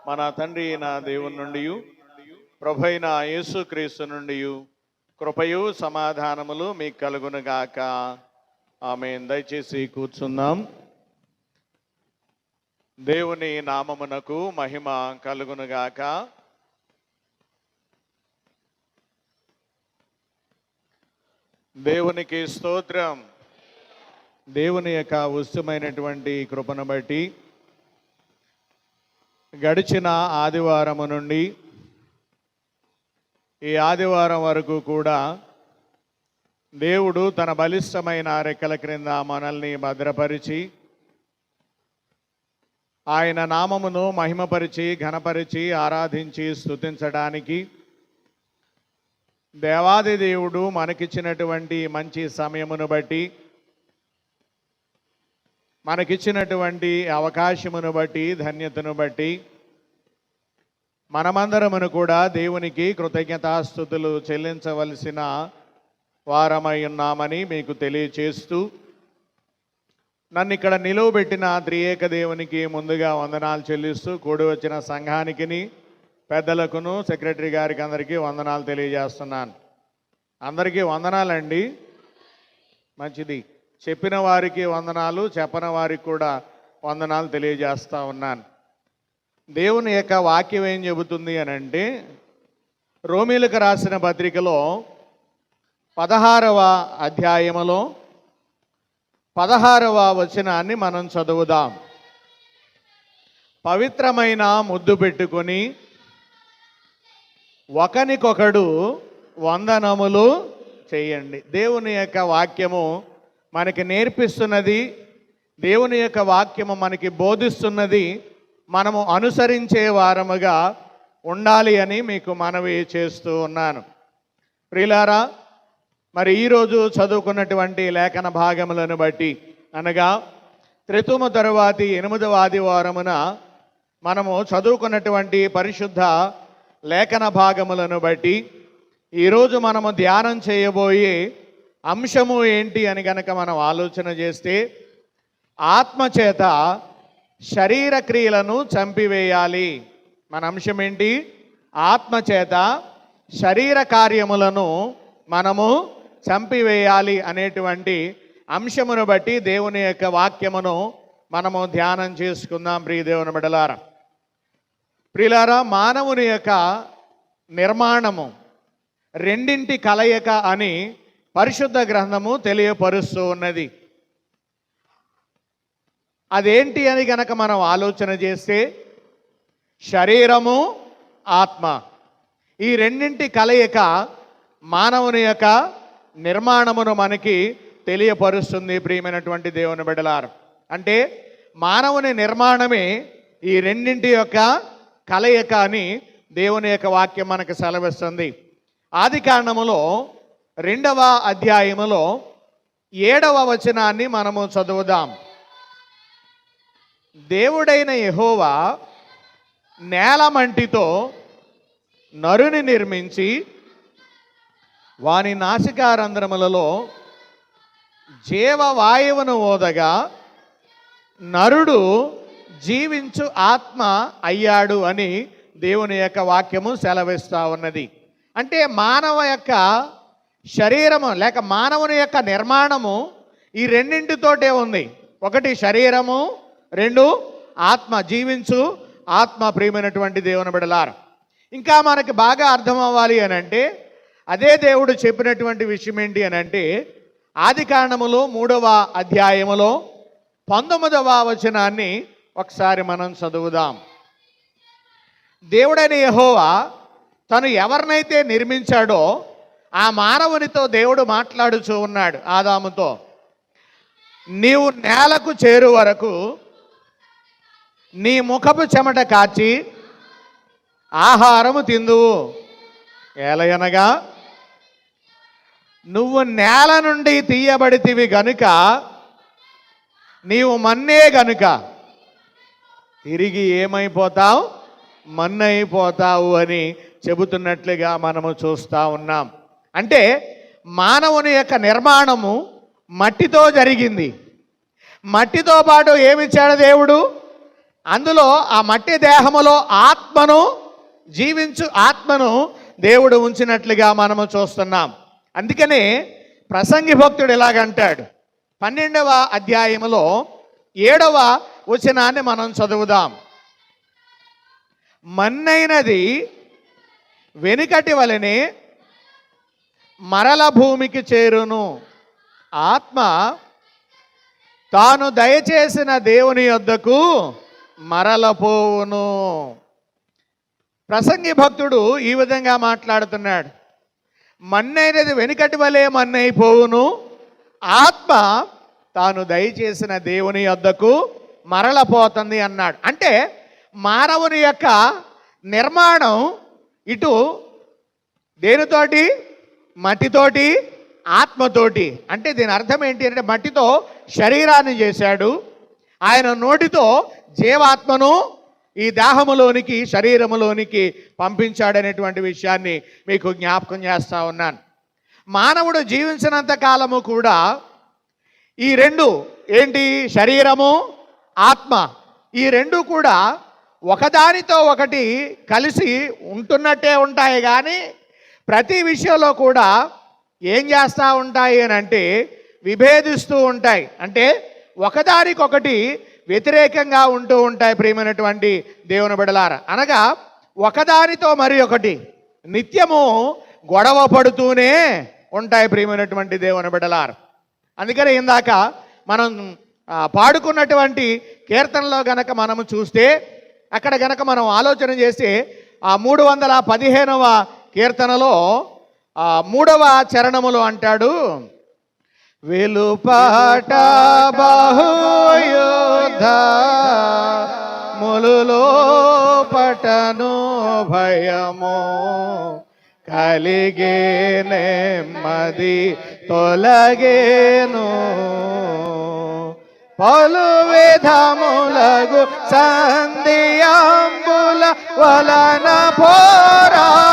మన తండ్రి అయిన దేవుని నుండి ప్రభైన యేసుక్రీస్తు నుండి కృపయు సమాధానములు మీకు కలుగునుగాక. ఆమేన్. దయచేసి కూర్చుందాం. దేవుని నామమునకు మహిమ కలుగునుగాక. దేవునికి స్తోత్రం. దేవుని యొక్క ఉచితమైనటువంటి కృపను బట్టి గడిచిన ఆదివారము నుండి ఈ ఆదివారం వరకు కూడా దేవుడు తన బలిష్టమైన రెక్కల క్రింద మనల్ని భద్రపరిచి ఆయన నామమును మహిమపరిచి ఘనపరిచి ఆరాధించి స్తుతించడానికి దేవాది దేవుడు మనకిచ్చినటువంటి మంచి సమయమును బట్టి మనకిచ్చినటువంటి అవకాశమును బట్టి ధన్యతను బట్టి మనమందరమును కూడా దేవునికి కృతజ్ఞతాస్తుతులు చెల్లించవలసిన వారమై ఉన్నామని మీకు తెలియచేస్తూ నన్ను ఇక్కడ నిలువబెట్టిన త్రియేక దేవునికి ముందుగా వందనాలు చెల్లిస్తూ కూడి వచ్చిన సంఘానికి పెద్దలకును సెక్రటరీ గారికి అందరికీ వందనాలు తెలియజేస్తున్నాను. అందరికీ వందనాలండి. మంచిది. చెప్పిన వారికి వందనాలు, చెప్పని వారికి కూడా వందనాలు తెలియజేస్తూ ఉన్నాను. దేవుని యొక్క వాక్యం ఏం చెబుతుంది అని అంటే, రోమీలకు రాసిన పత్రికలో 16వ అధ్యాయములో 16వ వచనాన్ని మనం చదువుదాం. పవిత్రమైన ముద్దు పెట్టుకొని ఒకనికొకడు వందనములు చేయండి. దేవుని యొక్క వాక్యము మనకి నేర్పిస్తున్నది, దేవుని యొక్క వాక్యము మనకి బోధిస్తున్నది, మనము అనుసరించే వారముగా ఉండాలి అని మీకు మనవి చేస్తూ ఉన్నాను. ప్రియులారా, మరి ఈరోజు చదువుకున్నటువంటి లేఖన భాగములను బట్టి అనగా త్రితుమ తరువాతి 8వ ఆదివారమున మనము చదువుకున్నటువంటి పరిశుద్ధ లేఖన భాగములను బట్టి ఈరోజు మనము ధ్యానం చేయబోయే అంశము ఏంటి అని గనక మనం ఆలోచన చేస్తే, ఆత్మచేత శరీర క్రియలను చంపివేయాలి. మన అంశం ఏంటి? ఆత్మచేత శరీర కార్యములను మనము చంపివేయాలి అనేటువంటి అంశమును బట్టి దేవుని యొక్క వాక్యమును మనము ధ్యానం చేసుకుందాం. ప్రియ దేవుని బిడ్డలారా, ప్రియులారా, మానవుని యొక్క నిర్మాణము రెండింటి కలయిక అని పరిశుద్ధ గ్రంథము తెలియపరుస్తూ ఉన్నది. అదేంటి అని గనక మనం ఆలోచన చేస్తే, శరీరము ఆత్మ ఈ రెండింటి కలయిక మానవుని యొక్క నిర్మాణమును మనకి తెలియపరుస్తుంది. ప్రియమైనటువంటి దేవుని బిడ్డలారా, అంటే మానవుని నిర్మాణమే ఈ రెండింటి యొక్క కలయిక అని దేవుని యొక్క వాక్యం మనకు సెలవిస్తుంది. ఆదికాండములో 2వ అధ్యాయములో 7వ వచనాన్ని మనము చదువుదాం. దేవుడైన యెహోవా నేలమంటితో నరుని నిర్మించి వాని నాసికారంధ్రములలో జీవవాయువును ఓదగా నరుడు జీవించు ఆత్మ అయ్యాడు అని దేవుని యొక్క వాక్యము సెలవిస్తూ ఉన్నది. అంటే మానవ యొక్క శరీరము లేక మానవుని యొక్క నిర్మాణము ఈ రెండింటితోటే ఉంది. ఒకటి శరీరము, 2 ఆత్మ, జీవించు ఆత్మ. ప్రియమైనటువంటి దేవుని బిడ్డలారా, ఇంకా మనకి బాగా అర్థం అవ్వాలి అని అంటే అదే దేవుడు చెప్పినటువంటి విషయం ఏంటి అని అంటే, ఆదికాండములో 3వ అధ్యాయములో 19వ వచనాన్ని ఒకసారి మనం చదువుదాం. దేవుడైన యెహోవా తను ఎవరినైతే నిర్మించాడో ఆ మానవునితో దేవుడు మాట్లాడుచూ ఉన్నాడు. ఆదాముతో, నీవు నేలకు చేరు వరకు నీ ముఖపు చెమట కాచి ఆహారము తిందువు. ఏలయనగా నువ్వు నేల నుండి తీయబడితివి గనుక నీవు మన్నే గనుక తిరిగి ఏమైపోతావు? మన్నైపోతావు అని చెబుతున్నట్లుగా మనము చూస్తూ ఉన్నాం. అంటే మానవుని యొక్క నిర్మాణము మట్టితో జరిగింది. మట్టితో పాటు ఏమిచ్చాడు దేవుడు? అందులో ఆ మట్టి దేహములో ఆత్మను, జీవించు ఆత్మను దేవుడు ఉంచినట్లుగా మనము చూస్తున్నాం. అందుకనే ప్రసంగి భక్తుడు ఎలాగంటాడు, 12వ అధ్యాయములో 7వ వచనాన్ని మనం చదువుదాం. మన్నైనది వెనుకటి వలనే మరల భూమికి చేరును, ఆత్మ తాను దయచేసిన దేవుని యొద్దకు మరలపోవును. ప్రసంగి భక్తుడు ఈ విధంగా మాట్లాడుతున్నాడు, మన్నైనది వెనుకటి వలె మన్నైపోవును, ఆత్మ తాను దయచేసిన దేవుని యొద్దకు మరలపోతుంది అన్నాడు. అంటే మానవుని యొక్క నిర్మాణం ఇటు దేనితోటి, మట్టితోటి, ఆత్మతోటి. అంటే దీని అర్థం ఏంటి అంటే, మట్టితో శరీరాన్ని చేశాడు, ఆయన నోటితో జీవాత్మను ఈ దేహములోనికి, శరీరములోనికి పంపించాడనేటువంటి విషయాన్ని మీకు జ్ఞాపకం చేస్తూ ఉన్నాను. మానవుడు జీవించినంత కాలము కూడా ఈ రెండు ఏంటి, శరీరము, ఆత్మ, ఈ రెండు కూడా ఒకదానితో ఒకటి కలిసి ఉంటున్నట్టే ఉంటాయి. కానీ ప్రతి విషయంలో కూడా ఏం చేస్తూ ఉంటాయి అని అంటే విభేదిస్తూ ఉంటాయి. అంటే ఒకదానికొకటి వ్యతిరేకంగా ఉంటూ ఉంటాయి. ప్రియమైనటువంటి దేవుని బిడ్డలారా, అనగా ఒకదానితో మరి ఒకటి నిత్యము గొడవ పడుతూనే ఉంటాయి. ప్రియమైనటువంటి దేవుని బిడ్డలారా, అందుకని ఇందాక మనం పాడుకున్నటువంటి కీర్తనలో గనక మనము చూస్తే, అక్కడ గనక మనం ఆలోచన చేస్తే ఆ 315వ కీర్తనలో 3వ చరణములో అంటాడు, వెలుపట బహుయుద్ధ ములులో పటను భయము కలిగే నెమ్మది తొలగేను పలు విధములగు సంధియాంబుల వలన పోరాటముల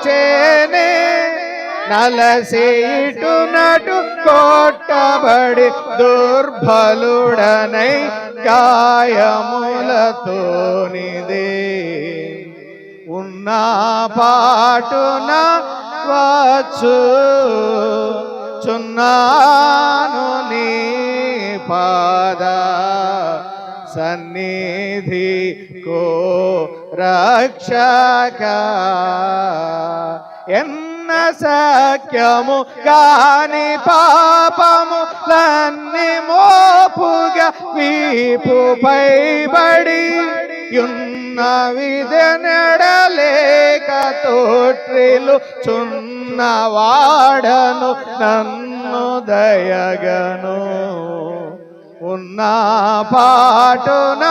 చేనే నలసేటు నటు కొట్టబడి దుర్బలుడనై గాయములతోనిదే ఉన్న పాటున వచ్చు చున్నాను నీ పాద సన్నిధి కో రక్షక ఎన్న సఖ్యము కాని పాపము లన్ని మోపుగా వీపుపై బడి యున్న విధనడలేక తోట్రిలు చున్నవాడను నన్ను దయగను ఉన్న పాటున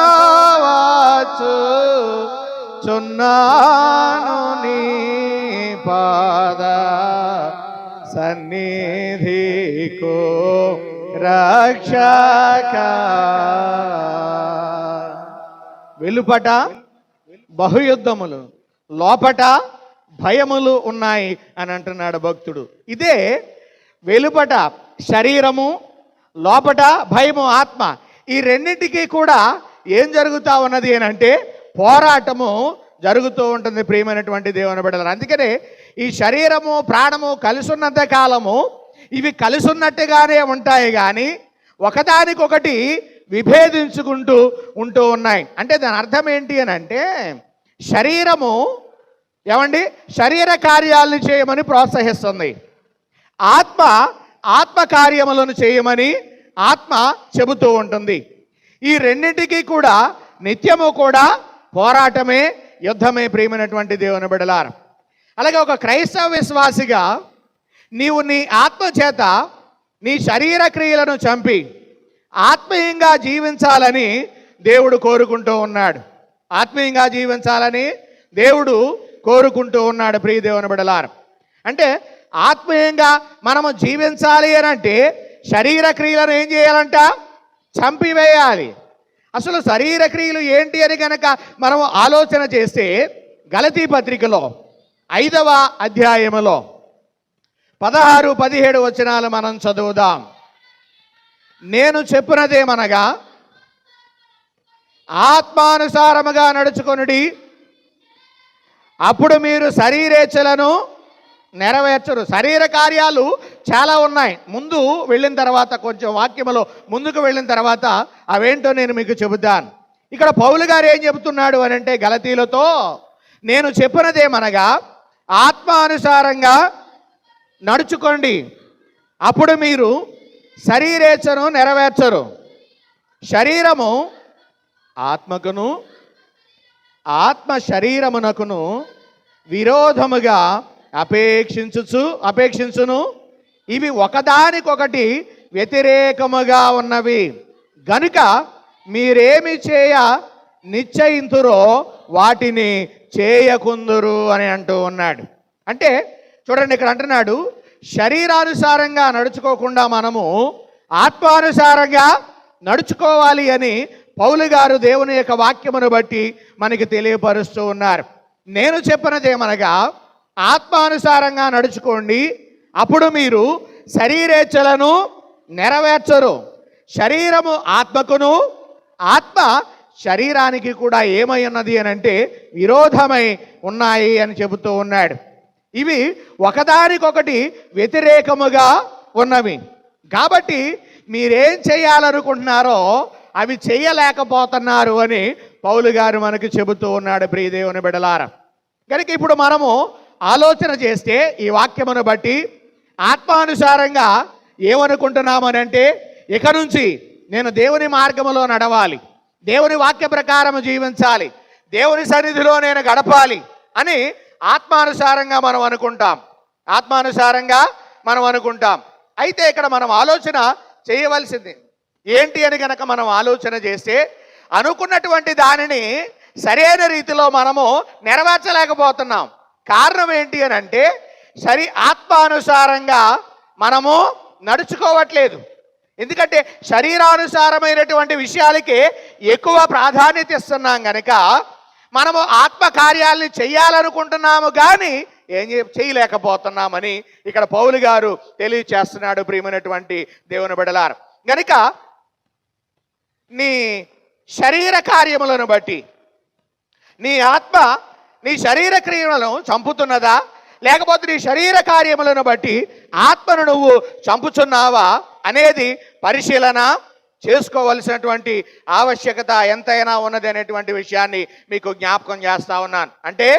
వచ్చు చున్నాను నీ పాద సన్నిధికో రక్షక. వెలుపట బహుయుద్ధములు, లోపట భయములు ఉన్నాయి అని అంటున్నాడు భక్తుడు. ఇదే వెలుపట శరీరము, లోపట భయము ఆత్మ, ఈ రెండింటికి కూడా ఏం జరుగుతూ ఉన్నది అని అంటే పోరాటము జరుగుతూ ఉంటుంది. ప్రియమైనటువంటి దేవుని బిడ్డలారా, అందుకనే ఈ శరీరము ప్రాణము కలిసున్నంత కాలము ఇవి కలిసున్నట్టుగానే ఉంటాయి, కానీ ఒకదానికొకటి విభేదించుకుంటూ ఉంటూ ఉన్నాయి. అంటే దాని అర్థం ఏంటి అని అంటే, శరీరము ఏమండి శరీర కార్యాలను చేయమని ప్రోత్సహిస్తుంది, ఆత్మ ఆత్మ కార్యములను చేయమని ఆత్మ చెబుతూ ఉంటుంది. ఈ రెండింటికి కూడా నిత్యము కూడా పోరాటమే, యుద్ధమే. ప్రియమైనటువంటి దేవుని బిడ్డలారా, అలాగే ఒక క్రైస్తవ విశ్వాసిగా నీవు నీ ఆత్మ చేత నీ శరీర క్రియలను చంపి ఆత్మీయంగా జీవించాలని దేవుడు కోరుకుంటూ ఉన్నాడు. ఆత్మీయంగా జీవించాలని దేవుడు కోరుకుంటూ ఉన్నాడు. ప్రియ దేవుని బిడ్డలారా, అంటే ఆత్మీయంగా మనము జీవించాలి అని అంటే శరీర క్రియలను ఏం చేయాలంట? చంపివేయాలి. అసలు శరీర క్రియలు ఏంటి అని కనుక మనం ఆలోచన చేస్తే, గలతీ పత్రికలో 5వ అధ్యాయములో 16-17 వచనాలు మనం చదువుదాం. నేను చెప్పునదేమనగా, ఆత్మానుసారముగా నడుచుకొనుడి, అప్పుడు మీరు శరీరేచ్ఛలను నెరవేర్చరు. శరీర కార్యాలు చాలా ఉన్నాయి. ముందు వెళ్ళిన తర్వాత, కొంచెం వాక్యములో ముందుకు వెళ్ళిన తర్వాత అవేంటో నేను మీకు చెబుతాను. ఇక్కడ పౌలు గారు ఏం చెబుతున్నాడు అని అంటే, గలతీలతో నేను చెప్పినదేమనగా ఆత్మానుసారంగా నడుచుకోండి, అప్పుడు మీరు శరీరేచ్ఛను నెరవేర్చరు. శరీరము ఆత్మకును, ఆత్మ శరీరమునకును విరోధముగా అపేక్షించును. ఇవి ఒకదానికొకటి వ్యతిరేకముగా ఉన్నవి గనుక మీరేమి చేయ నిశ్చయింతురో వాటిని చేయకుందురు అని అంటూ ఉన్నాడు. అంటే చూడండి, ఇక్కడ అంటున్నాడు శరీరానుసారంగా నడుచుకోకుండా మనము ఆత్మానుసారంగా నడుచుకోవాలి అని పౌలు గారు దేవుని యొక్క వాక్యమును బట్టి మనకి తెలియపరుస్తూ ఉన్నారు. నేను చెప్పినదేమనగా ఆత్మానుసారంగా నడుచుకోండి, అప్పుడు మీరు శరీరేచ్ఛలను నెరవేర్చరు. శరీరము ఆత్మకును, ఆత్మ శరీరానికి కూడా ఏమై ఉన్నది అని అంటే విరోధమై ఉన్నాయి అని చెబుతూ ఉన్నాడు. ఇవి ఒకదానికొకటి వ్యతిరేకముగా ఉన్నవి కాబట్టి మీరేం చేయాలనుకుంటున్నారో అవి చేయలేకపోతున్నారు అని పౌలు గారు మనకు చెబుతూ ఉన్నాడు. ప్రియదేవుని బిడ్డలారా, కనుక ఇప్పుడు మనము ఆలోచన చేస్తే ఈ వాక్యమును బట్టి ఆత్మానుసారంగా ఏమనుకుంటున్నామనంటే, ఇక నుంచి నేను దేవుని మార్గములో నడవాలి, దేవుని వాక్య ప్రకారం జీవించాలి, దేవుని సన్నిధిలో నేను గడపాలి అని ఆత్మానుసారంగా మనం అనుకుంటాం. అయితే ఇక్కడ మనం ఆలోచన చేయవలసింది ఏంటి అని కనుక మనం ఆలోచన చేస్తే, అనుకున్నటువంటి దానిని సరైన రీతిలో మనము నెరవేర్చలేకపోతున్నాం. కారణం ఏంటి అని అంటే, ఆత్మానుసారంగా మనము నడుచుకోవట్లేదు. ఎందుకంటే శరీరానుసారమైనటువంటి విషయాలకి ఎక్కువ ప్రాధాన్యత ఇస్తున్నాం కనుక మనము ఆత్మ కార్యాలని చేయాలనుకుంటున్నాము కానీ ఏం చేయలేకపోతున్నామని ఇక్కడ పౌలు గారు తెలియచేస్తున్నాడు. ప్రియమైనటువంటి దేవుని బిడ్డలారా, గనుక నీ శరీర కార్యములను బట్టి నీ ఆత్మ నీ శరీర క్రియలను చంపుతున్నదా, లేకపోతే నీ శరీర కార్యములను బట్టి ఆత్మను నువ్వు చంపుచున్నావా అనేది పరిశీలన చేసుకోవలసినటువంటి ఆవశ్యకత ఎంతైనా ఉన్నది అనేటువంటి విషయాన్ని మీకు జ్ఞాపకం చేస్తా ఉన్నాను. అంటే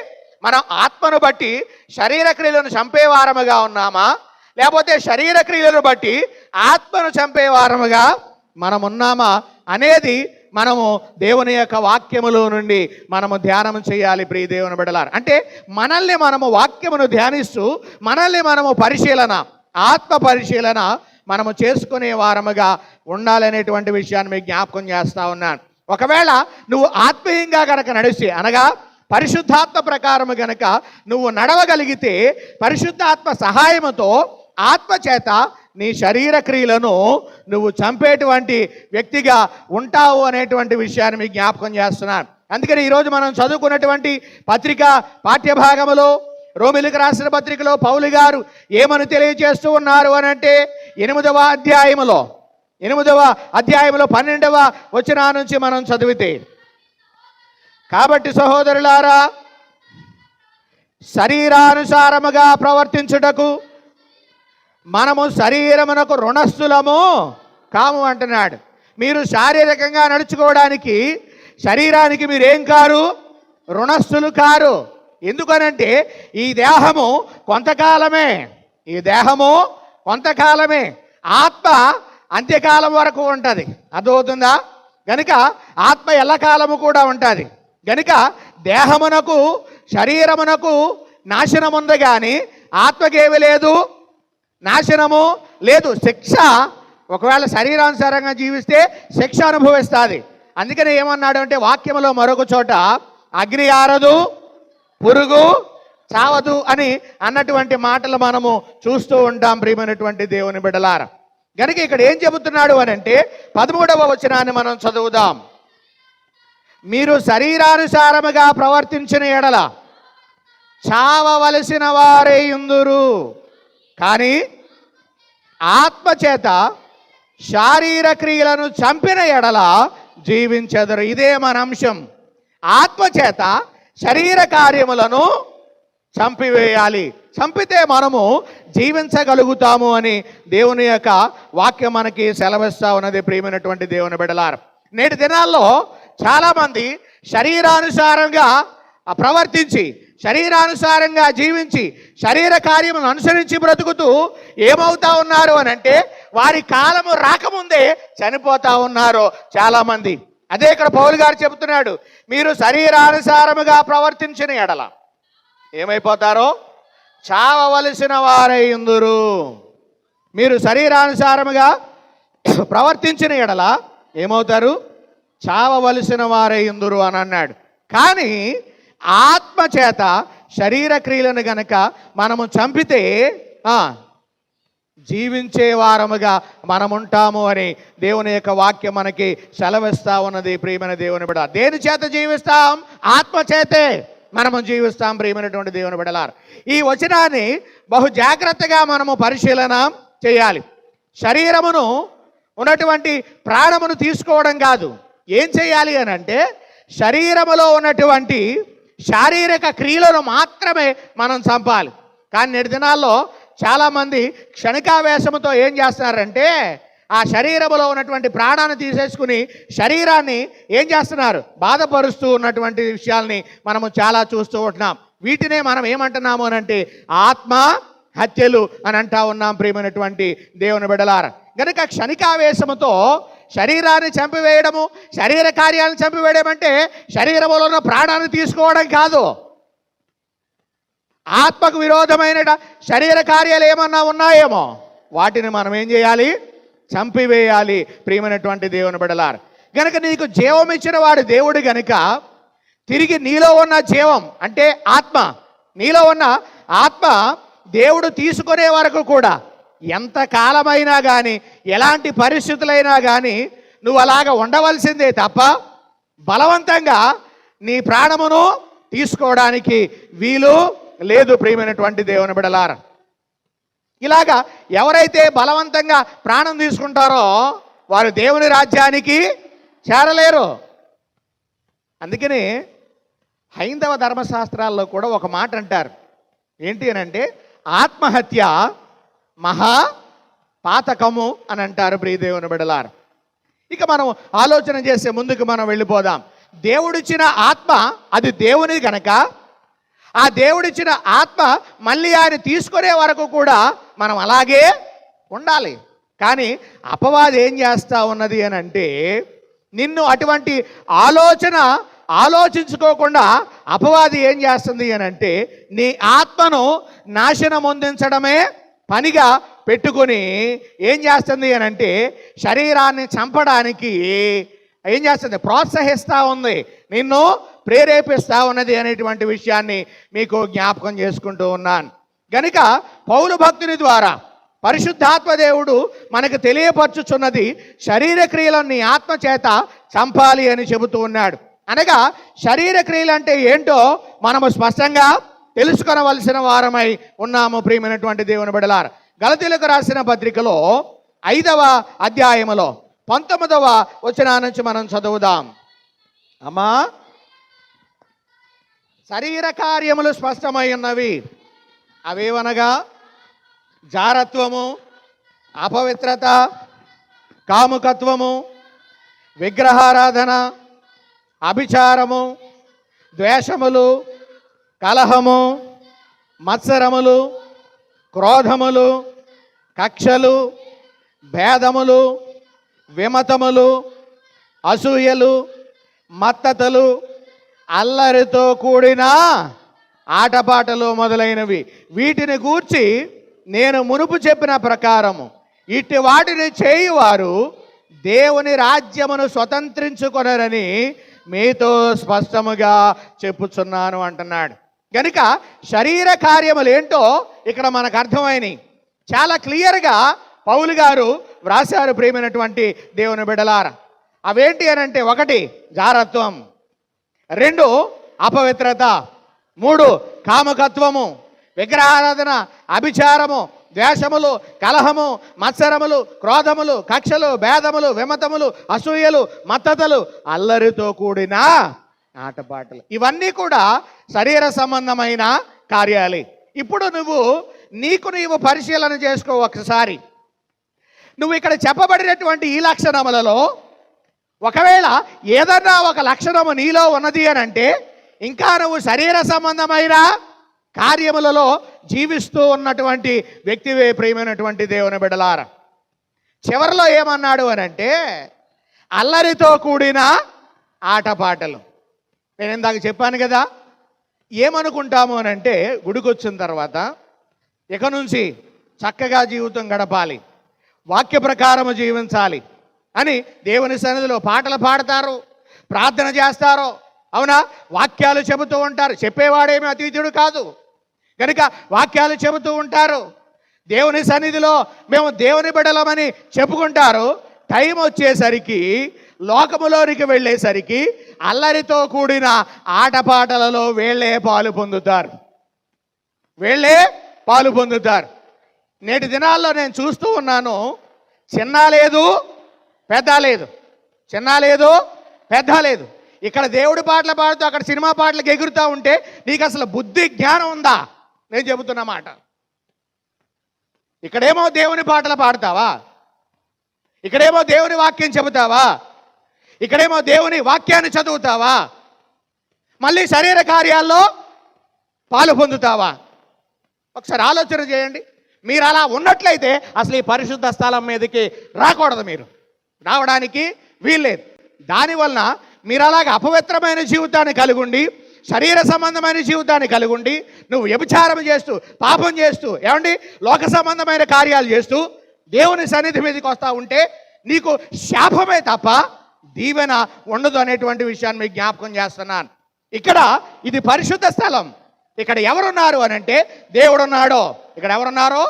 మనం ఆత్మను బట్టి శరీర క్రియలను చంపేవారముగా ఉన్నామా, లేకపోతే శరీర క్రియలను బట్టి ఆత్మను చంపేవారముగా మనం ఉన్నామా అనేది మనము దేవుని యొక్క వాక్యములో నుండి మనము ధ్యానం చేయాలి. ప్రియ దేవుని బిడ్డలారా, అంటే మనల్ని మనము వాక్యమును ధ్యానిస్తూ మనల్ని మనము ఆత్మ పరిశీలన మనము చేసుకునే వారముగా ఉండాలనేటువంటి విషయాన్ని మీకు జ్ఞాపకం చేస్తా ఉన్నాను. ఒకవేళ నువ్వు ఆత్మీయంగా కనుక నడిచి, అనగా పరిశుద్ధాత్మ ప్రకారము గనక నువ్వు నడవగలిగితే, పరిశుద్ధాత్మ సహాయముతో ఆత్మ చేత నీ శరీర క్రియలను నువ్వు చంపేటువంటి వ్యక్తిగా ఉంటావు అనేటువంటి విషయాన్ని మీకు జ్ఞాపకం చేస్తున్నాను. అందుకని ఈరోజు మనం చదువుకున్నటువంటి పత్రిక పాఠ్యభాగములో, రోమిలికి రాసిన పత్రికలో పౌలు గారు ఏమని తెలియజేస్తూ ఉన్నారు అని అంటే, 8వ అధ్యాయంలో 12వ వచనం నుంచి మనం చదివితే, కాబట్టి సహోదరులారా, శరీరానుసారముగా ప్రవర్తించుటకు మనము శరీరమునకు రుణస్థులము కాము అంటున్నాడు. మీరు శారీరకంగా నడుచుకోవడానికి శరీరానికి మీరేం కారు, రుణస్థులు కారు. ఎందుకనంటే ఈ దేహము కొంతకాలమే, ఆత్మ అంత్యకాలం వరకు ఉంటుంది. అర్థమవుతుందా? గనుక ఆత్మ ఎల్లకాలము కూడా ఉంటుంది. గనుక దేహమునకు శరీరమునకు నాశనం ఉంది కానీ ఆత్మకేమి లేదు, నాశనము లేదు. శిక్ష, ఒకవేళ శరీరానుసారంగా జీవిస్తే శిక్ష అనుభవిస్తుంది. అందుకని ఏమన్నాడు అంటే వాక్యములో మరొక చోట, అగ్ని ఆరదు, పురుగు చావదు అని అన్నటువంటి మాటలు మనము చూస్తూ ఉంటాం. ప్రియమైనటువంటి దేవుని బిడ్డలారా, కనుక ఇక్కడ ఏం చెబుతున్నాడు అని అంటే 13వ వచనాన్ని మనం చదువుదాం. మీరు శరీరానుసారముగా ప్రవర్తించిన ఎడల చావవలసిన వారే యుందురు, కానీ ఆత్మచేత శారీర క్రియలను చంపిన ఎడల జీవించెదరు. ఇదే మన అంశం. ఆత్మచేత శరీర కార్యములను చంపివేయాలి. చంపితే మనము జీవించగలుగుతాము అని దేవుని యొక్క వాక్యం మనకి సెలవిస్తా ఉన్నది. ప్రియమైనటువంటి దేవుని బిడ్డలారా, నేటి దినాల్లో చాలామంది శరీరానుసారంగా ప్రవర్తించి, శరీరానుసారంగా జీవించి, శరీర కార్యములను అనుసరించి బ్రతుకుతూ ఏమవుతా ఉన్నారు అని అంటే వారి కాలము రాకముందే చనిపోతా ఉన్నారు చాలామంది. అదే ఇక్కడ పౌలు గారు చెబుతున్నాడు, మీరు శరీరానుసారముగా ప్రవర్తించిన ఎడల ఏమైపోతారో చావవలసిన వారై ఉందురు. మీరు శరీరానుసారముగా ప్రవర్తించిన ఎడల ఏమవుతారు? చావవలసిన వారై ఉందురు అని అన్నాడు. కానీ ఆత్మచేత శరీర క్రియలను గనక మనము చంపితే జీవించే వారముగా మనముంటాము అని దేవుని యొక్క వాక్యం మనకి సెలవిస్తా ఉన్నది. ప్రియమైన దేవుని బిడ్డ, దేని చేత జీవిస్తాం? ఆత్మచేతే మనము జీవిస్తాం. ప్రియమైనటువంటి దేవుని బిడ్డలారా, ఈ వచనాన్ని బహు జాగ్రత్తగా మనము పరిశీలన చేయాలి. శరీరమును ఉన్నటువంటి ప్రాణమును తీసుకోవడం కాదు. ఏం చేయాలి అని అంటే శరీరములో ఉన్నటువంటి శారీరక క్రియలను మాత్రమే మనం చంపాలి. కానీ నేటి దినాల్లో చాలామంది క్షణికావేశంతో ఏం చేస్తున్నారంటే ఆ శరీరంలో ఉన్నటువంటి ప్రాణాన్ని తీసేసుకుని శరీరాన్ని ఏం చేస్తున్నారు? బాధపరుస్తూ ఉన్నటువంటి విషయాల్ని మనము చాలా చూస్తూ ఉంటున్నాం. వీటినే మనం ఏమంటున్నాము అని అంటే ఆత్మ హత్యలు అని అంటా ఉన్నాం. ప్రియమైనటువంటి దేవుని బిడ్డలారా, కనుక క్షణికావేశముతో శరీరాన్ని చంపివేయడము, శరీర కార్యాలను చంపివేయడం అంటే శరీరంలో ఉన్న ప్రాణాన్ని తీసుకోవడం కాదు. ఆత్మకు విరోధమైన శరీర కార్యాలు ఏమన్నా ఉన్నాయేమో వాటిని మనం ఏం చేయాలి? చంపివేయాలి. ప్రియమైనటువంటి దేవుని బిడ్డలారా, గనుక నీకు జీవం ఇచ్చిన వాడు దేవుడు గనుక తిరిగి నీలో ఉన్న జీవం అంటే ఆత్మ, నీలో ఉన్న ఆత్మ దేవుడు తీసుకునే వరకు కూడా ఎంత కాలమైనా కానీ, ఎలాంటి పరిస్థితులైనా కానీ నువ్వు అలాగ ఉండవలసిందే తప్ప బలవంతంగా నీ ప్రాణమును తీసుకోవడానికి వీలు లేదు. ప్రియమైనటువంటి దేవుని బిడ్డలారా, ఇలాగా ఎవరైతే బలవంతంగా ప్రాణం తీసుకుంటారో వారు దేవుని రాజ్యానికి చేరలేరు. అందుకని హైందవ ధర్మశాస్త్రాల్లో కూడా ఒక మాట అంటారు. ఏంటి అని అంటే ఆత్మహత్య మహా పాతకము అని అంటారు. ప్రియ దేవుని బిడ్డలారా, ఇక మనం ఆలోచన చేసే ముందుకు మనం వెళ్ళిపోదాం. దేవుడిచ్చిన ఆత్మ అది దేవునిది గనక ఆ దేవుడిచ్చిన ఆత్మ మళ్ళీ ఆయన తీసుకునే వరకు కూడా మనం అలాగే ఉండాలి. కానీ అపవాది ఏం చేస్తూ ఉన్నది అని అంటే నిన్ను అటువంటి ఆలోచించుకోకుండా అపవాది ఏం చేస్తుంది అని అంటే నీ ఆత్మను నాశనం పొందించడమే పనిగా పెట్టుకొని ఏం చేస్తుంది అని అంటే శరీరాన్ని చంపడానికి ఏం చేస్తుంది? ప్రోత్సహిస్తూ ఉంది, నిన్ను ప్రేరేపిస్తూ ఉన్నది అనేటువంటి విషయాన్ని మీకు జ్ఞాపకం చేసుకుంటూ ఉన్నాను. గనుక పౌలు భక్తుని ద్వారా పరిశుద్ధాత్మ దేవుడు మనకు తెలియపరచుచున్నది శరీర క్రియలను నీ ఆత్మ చేత చంపాలి అని చెబుతూ ఉన్నాడు. అనగా శరీర క్రియలు అంటే ఏంటో మనము స్పష్టంగా తెలుసుకొనవలసిన వారమై ఉన్నాము. ప్రియమైనటువంటి దేవుని బిడ్డలారా, గలతీయులకు రాసిన పత్రికలో 5వ అధ్యాయములో 19వ వచనం నుంచి మనం చదువుదాం. అమ్మా, శరీర కార్యములు స్పష్టమై ఉన్నవి. అవేవనగా జారత్వము, అపవిత్రత, కాముకత్వము, విగ్రహారాధన, అభిచారము, ద్వేషములు, కలహము, మత్సరములు, క్రోధములు, కక్షలు, భేదములు, విమతములు, అసూయలు, మత్తతలు, అల్లరితో కూడిన ఆటపాటలు మొదలైనవి. వీటిని గూర్చి నేను మునుపు చెప్పిన ప్రకారము ఇట్టి వాటిని చేయువారు దేవుని రాజ్యమును స్వతంత్రించుకొనరని మీతో స్పష్టముగా చెప్పుచున్నాను అంటున్నాడు. కనుక శరీర కార్యములు ఏంటో ఇక్కడ మనకు అర్థమైనవి. చాలా క్లియర్గా పౌలు గారు వ్రాసారు. ప్రియమైనటువంటి దేవుని బిడ్డలారా, అవేంటి అని అంటే 1 జారత్వం, 2 అపవిత్రత, 3 కామకత్వము, విగ్రహారాధన, అభిచారము, ద్వేషములు, కలహము, మత్సరములు, క్రోధములు, కక్షలు, భేదములు, విమతములు, అసూయలు, మత్తతలు, అల్లరితో కూడిన ఆటపాటలు. ఇవన్నీ కూడా శరీర సంబంధమైన కార్యాలే. ఇప్పుడు నీవు పరిశీలన చేసుకో ఒకసారి. నువ్వు ఇక్కడ చెప్పబడినటువంటి ఈ లక్షణములలో ఒకవేళ ఏదన్నా ఒక లక్షణము నీలో ఉన్నది అని అంటే ఇంకా నువ్వు శరీర సంబంధమైన కార్యములలో జీవిస్తూ ఉన్నటువంటి వ్యక్తివే, ప్రియమైనటువంటి దేవుని బిడ్డలారా. చివరిలో ఏమన్నాడు అని అంటే అల్లరితో కూడిన ఆటపాటలు. నేను ఇందాక చెప్పాను కదా, ఏమనుకుంటాము అని అంటే గుడికి వచ్చిన తర్వాత ఇక నుంచి చక్కగా జీవితం గడపాలి, వాక్య ప్రకారము జీవించాలి అని దేవుని సన్నిధిలో పాటలు పాడతారు, ప్రార్థన చేస్తారు. అవునా? వాక్యాలు చెబుతూ ఉంటారు. చెప్పేవాడేమి అతీతుడు కాదు కనుక వాక్యాలు చెబుతూ ఉంటారు. దేవుని సన్నిధిలో మేము దేవుని బిడ్డలమని చెప్పుకుంటారు. టైం వచ్చేసరికి, లోకములోనికి వెళ్ళేసరికి అల్లరితో కూడిన ఆటపాటలలో వీళ్ళే పాలు పొందుతారు. నేటి దినాల్లో నేను చూస్తూ ఉన్నాను, చిన్న లేదు పెద్ద లేదు. ఇక్కడ దేవుడి పాటలు పాడుతూ అక్కడ సినిమా పాటలకు ఎగురుతూ ఉంటే నీకు అసలు బుద్ధి జ్ఞానం ఉందా? నేను చెబుతున్న మాట. ఇక్కడేమో దేవుని పాటలు పాడతావా, ఇక్కడేమో దేవుని వాక్యం చెబుతావా, ఇక్కడేమో దేవుని వాక్యాన్ని చదువుతావా, మళ్ళీ శరీర కార్యాల్లో పాలు పొందుతావా? ఒకసారి ఆలోచన చేయండి. మీరు అలా ఉన్నట్లయితే అసలు ఈ పరిశుద్ధ స్థలం మీదకి రాకూడదు, మీరు రావడానికి వీల్లేదు. దానివలన మీరు అలాగే అపవిత్రమైన జీవితాన్ని కలిగి ఉండి, శరీర సంబంధమైన జీవితాన్ని కలిగి ఉండి, నువ్వు వ్యభిచారం చేస్తూ, పాపం చేస్తూ, ఏమండి లోక సంబంధమైన కార్యాలు చేస్తూ దేవుని సన్నిధి మీదకి వస్తూ ఉంటే నీకు శాపమే తప్ప దీవెన ఉండదు అనేటువంటి విషయాన్ని మీకు జ్ఞాపకం చేస్తున్నాను. ఇక్కడ ఇది పరిశుద్ధ స్థలం. ఇక్కడ ఎవరున్నారు అని అంటే దేవుడున్నాడో. ఇక్కడ ఎవరున్నారో?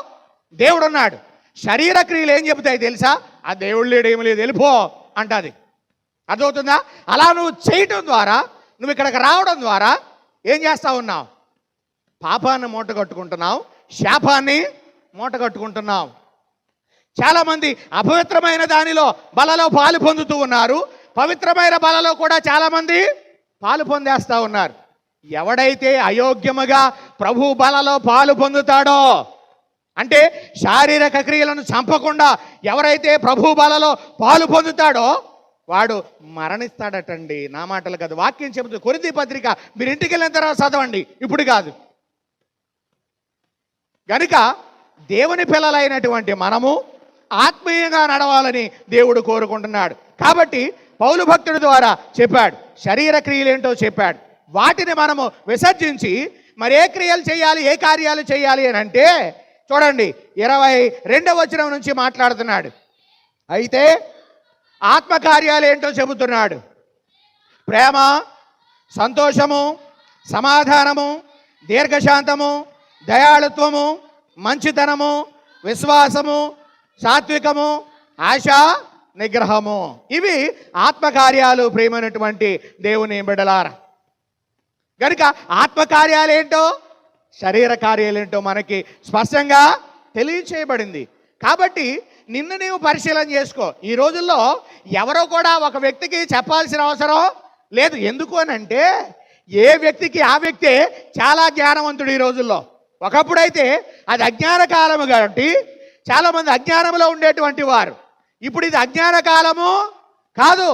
దేవుడున్నాడు. శరీర క్రియలు ఏం చెబుతాయి తెలుసా? ఆ దేవుడు లేడు, ఏమి లేదు, వెళ్ళిపో అంటది. అర్థమవుతుందా? అలా నువ్వు చేయటం ద్వారా, నువ్వు ఇక్కడికి రావడం ద్వారా ఏం చేస్తా ఉన్నావు? పాపాన్ని మూట కట్టుకుంటున్నావు, శాపాన్ని మూట కట్టుకుంటున్నావు. చాలామంది అపవిత్రమైన దానిలో బలలో పాలు పొందుతూ ఉన్నారు, పవిత్రమైన బలలో కూడా చాలామంది పాలు పొందేస్తూ ఉన్నారు. ఎవడైతే అయోగ్యముగా ప్రభు బలలో పాలు పొందుతాడో, అంటే శారీరక క్రియలను చంపకుండా ఎవరైతే ప్రభు బలలో పాలు పొందుతాడో వాడు మరణిస్తాడటండి. నా మాటలు కాదు, వాక్యం చెబుతుంది. కొరింథీ పత్రిక మీరు ఇంటికి వెళ్ళిన తర్వాత చదవండి, ఇప్పుడు కాదు. కనుక దేవుని పిల్లలైనటువంటి మనము ఆత్మీయంగా నడవాలని దేవుడు కోరుకుంటున్నాడు. కాబట్టి పౌలు భక్తుడి ద్వారా చెప్పాడు, శరీర క్రియలేంటో చెప్పాడు. వాటిని మనము విసర్జించి మరి ఏ క్రియలు చేయాలి, ఏ కార్యాలు చేయాలి అని అంటే చూడండి 22వ వచనం నుంచి మాట్లాడుతున్నాడు. అయితే ఆత్మకార్యాలు ఏంటో చెబుతున్నాడు. ప్రేమ, సంతోషము, సమాధానము, దీర్ఘశాంతము, దయాళుత్వము, మంచితనము, విశ్వాసము, సాత్వికము, ఆశ నిగ్రహము. ఇవి ఆత్మకార్యాలు, ప్రియమైనటువంటి దేవుని బిడ్డలారా. కనుక ఆత్మకార్యాలేంటో శరీర కార్యాలేంటో మనకి స్పష్టంగా తెలియచేయబడింది. కాబట్టి నిన్ను నీవు పరిశీలన చేసుకో. ఈ రోజుల్లో ఎవరో కూడా ఒక వ్యక్తికి చెప్పాల్సిన అవసరం లేదు. ఎందుకు అని అంటే ఏ వ్యక్తికి ఆ వ్యక్తే చాలా జ్ఞానవంతుడు ఈ రోజుల్లో. ఒకప్పుడైతే అది అజ్ఞాన కాలము కాబట్టి చాలామంది అజ్ఞానంలో ఉండేటువంటి వారు. ఇప్పుడు ఇది అజ్ఞాన కాలము కాదు,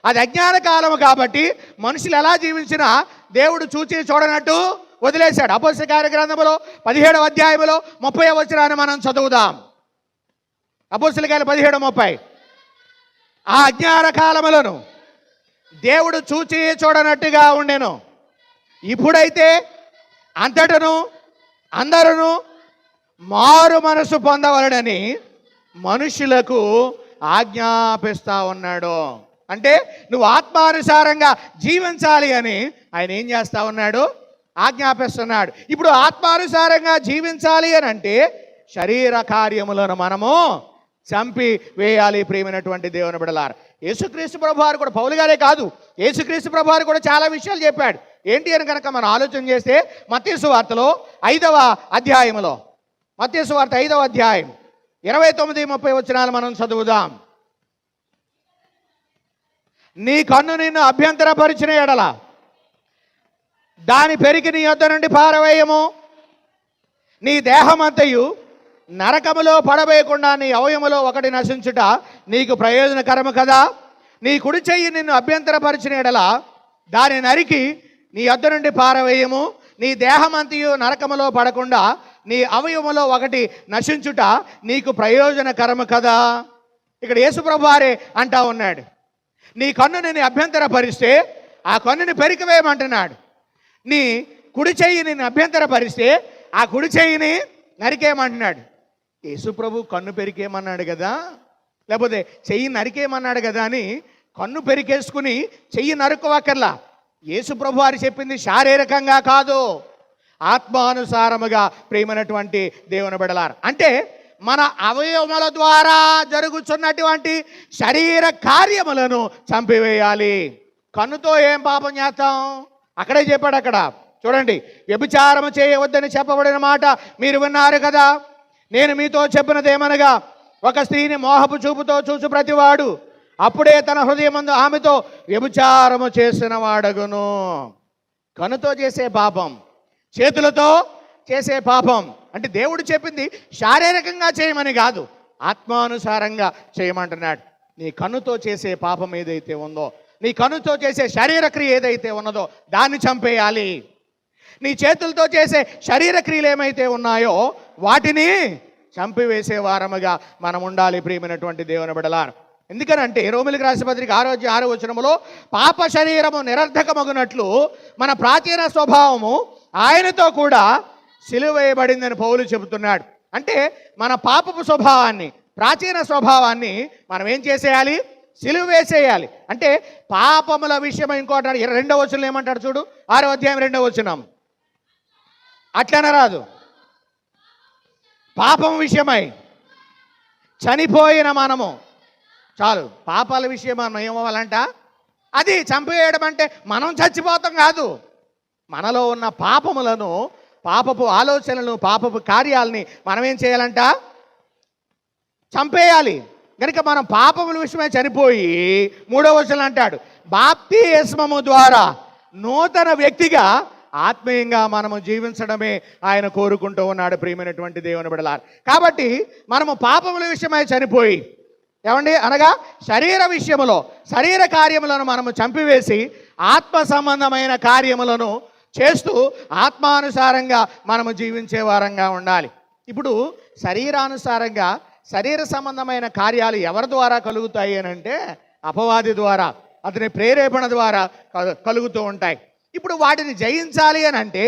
అది అజ్ఞాన కాలము కాబట్టి మనుషులు ఎలా జీవించినా దేవుడు చూచి చూడనట్టు వదిలేశాడు. అపోస్తల కార్యగ్రంథములో 17వ అధ్యాయములో 30వ వచనాన్ని మనం చదువుదాం. అపోస్తల కార్యాలు 17:30. ఆ అజ్ఞాన కాలములను దేవుడు చూచి చూడనట్టుగా ఉండెను. ఇప్పుడైతే అంతటను అందరూ మారు మనసు పొందవలనని మనుషులకు ఆజ్ఞాపిస్తా ఉన్నాడు. అంటే నువ్వు ఆత్మానుసారంగా జీవించాలి అని ఆయన ఏం చేస్తా ఉన్నాడు? ఆజ్ఞాపిస్తున్నాడు. ఇప్పుడు ఆత్మానుసారంగా జీవించాలి అని అంటే శరీర కార్యములను మనము చంపి వేయాలి. ప్రియమైనటువంటి దేవుని బిడ్డలారా, యేసుక్రీస్తు ప్రభువారు కూడా, పౌలు గారే కాదు, యేసుక్రీస్తు ప్రభువారు కూడా చాలా విషయాలు చెప్పాడు. ఏంటి అని కనుక మనం ఆలోచన చేస్తే మత్తయి సువార్తలో 5వ అధ్యాయములో మత్తయి సువార్త 5వ అధ్యాయం 29-30 వచనాలు మనం చదువుదాం. నీ కన్ను నిన్ను అభ్యంతరపరిచిన ఎడల దాని పెరికి నీ యొద్ద నుండి పారవేయము. నీ దేహమంతయు నరకములో పడవేయకుండా నీ అవయములో ఒకటి నశించుట నీకు ప్రయోజనకరము కదా. నీ కుడి చెయ్యి నిన్ను అభ్యంతరపరిచిన ఎడల దాని నరికి నీ యొద్ద నుండి పారవేయము. నీ దేహమంతయు నరకములో పడకుండా నీ అవయములో ఒకటి నశించుట నీకు ప్రయోజనకరము కదా. ఇక్కడ యేసుప్రభు వారే అంటా ఉన్నాడు, నీ కన్ను నిన్ను అభ్యంతరపరిస్తే ఆ కన్నుని పెరికివేయమంటున్నాడు. నీ కుడి చెయ్యి నిన్ను అభ్యంతరపరిస్తే ఆ కుడి చెయ్యిని నరికేయమంటున్నాడు. యేసుప్రభు కన్ను పెరికేయమన్నాడు కదా, లేకపోతే చెయ్యి నరికేయమన్నాడు కదా అని కన్ను పెరికేసుకుని చెయ్యి నరుకోవక్కర్లా. యేసుప్రభు వారు చెప్పింది శారీరకంగా కాదు, ఆత్మానుసారముగా ప్రియమైనటువంటి దేవుని బిడ్డలారా. అంటే మన అవయవముల ద్వారా జరుగుతున్నటువంటి శరీర కార్యములను చంపివేయాలి. కన్నుతో ఏం పాపం చేస్తాం? అక్కడే చెప్పాడు. అక్కడ చూడండి, వ్యభిచారము చేయవద్దని చెప్పబడిన మాట మీరు విన్నారు కదా. నేను మీతో చెప్పినదేమనగా, ఒక స్త్రీని మోహపు చూపుతో చూసు ప్రతివాడు అప్పుడే తన హృదయమందు ఆమెతో వ్యభిచారము చేసిన వాడగును. కన్నుతో చేసే పాపం, చేతులతో చేసే పాపం. అంటే దేవుడు చెప్పింది శారీరకంగా చేయమని కాదు, ఆత్మానుసారంగా చేయమంటున్నాడు. నీ కన్నుతో చేసే పాపం ఏదైతే ఉందో, నీ కన్నుతో చేసే శరీర క్రియ ఏదైతే ఉన్నదో దాన్ని చంపేయాలి. నీ చేతులతో చేసే శరీర క్రియలు ఏమైతే ఉన్నాయో వాటిని చంపివేసే వారముగా మనం ఉండాలి ప్రియమైనటువంటి దేవుని బిడ్డలారా. ఎందుకనంటే రోమిలికి రాసిన పత్రిక 6వ వచనములో పాప శరీరము నిరర్ధకమగునట్లు మన ప్రాచీన స్వభావము ఆయనతో కూడా సిలువ వేయబడిందని పౌలు చెబుతున్నాడు. అంటే మన పాపపు స్వభావాన్ని, ప్రాచీన స్వభావాన్ని మనం ఏం చేసేయాలి? సిలువ వేసేయాలి. అంటే పాపముల విషయం ఇంకోటి 2వ వచనం ఏమంటాడు చూడు, 6వ అధ్యాయం 2వ వచనం. అట్లనే రాదు, పాపం విషయమై చనిపోయిన మనము చాలు. పాపాల విషయం మనం ఏమవ్వాలంట? అది చంపేయడం అంటే మనం చచ్చిపోతాం కాదు, మనలో ఉన్న పాపములను, పాపపు ఆలోచనలను, పాపపు కార్యాలని మనం ఏం చేయాలంట? చంపేయాలి. కనుక మనం పాపముల విషయమే చనిపోయి 3వ వచనం అంటాడు, బాప్తిస్మము ద్వారా నూతన వ్యక్తిగా ఆత్మీయంగా మనము జీవించడమే ఆయన కోరుకుంటూ ఉన్నాడు ప్రియమైనటువంటి దేవుని బిడ్డలారా. కాబట్టి మనము పాపముల విషయమై చనిపోయి, ఏమండి అనగా శరీర విషయములో శరీర కార్యములను మనము చంపివేసి ఆత్మ సంబంధమైన కార్యములను చేస్తూ ఆత్మానుసారంగా మనము జీవించే వారంగా ఉండాలి. ఇప్పుడు శరీరానుసారంగా శరీర సంబంధమైన కార్యాలు ఎవరి ద్వారా కలుగుతాయి అని అంటే అపవాది ద్వారా, అతని ప్రేరేపణ ద్వారా కలుగుతూ ఉంటాయి. ఇప్పుడు వాటిని జయించాలి అని అంటే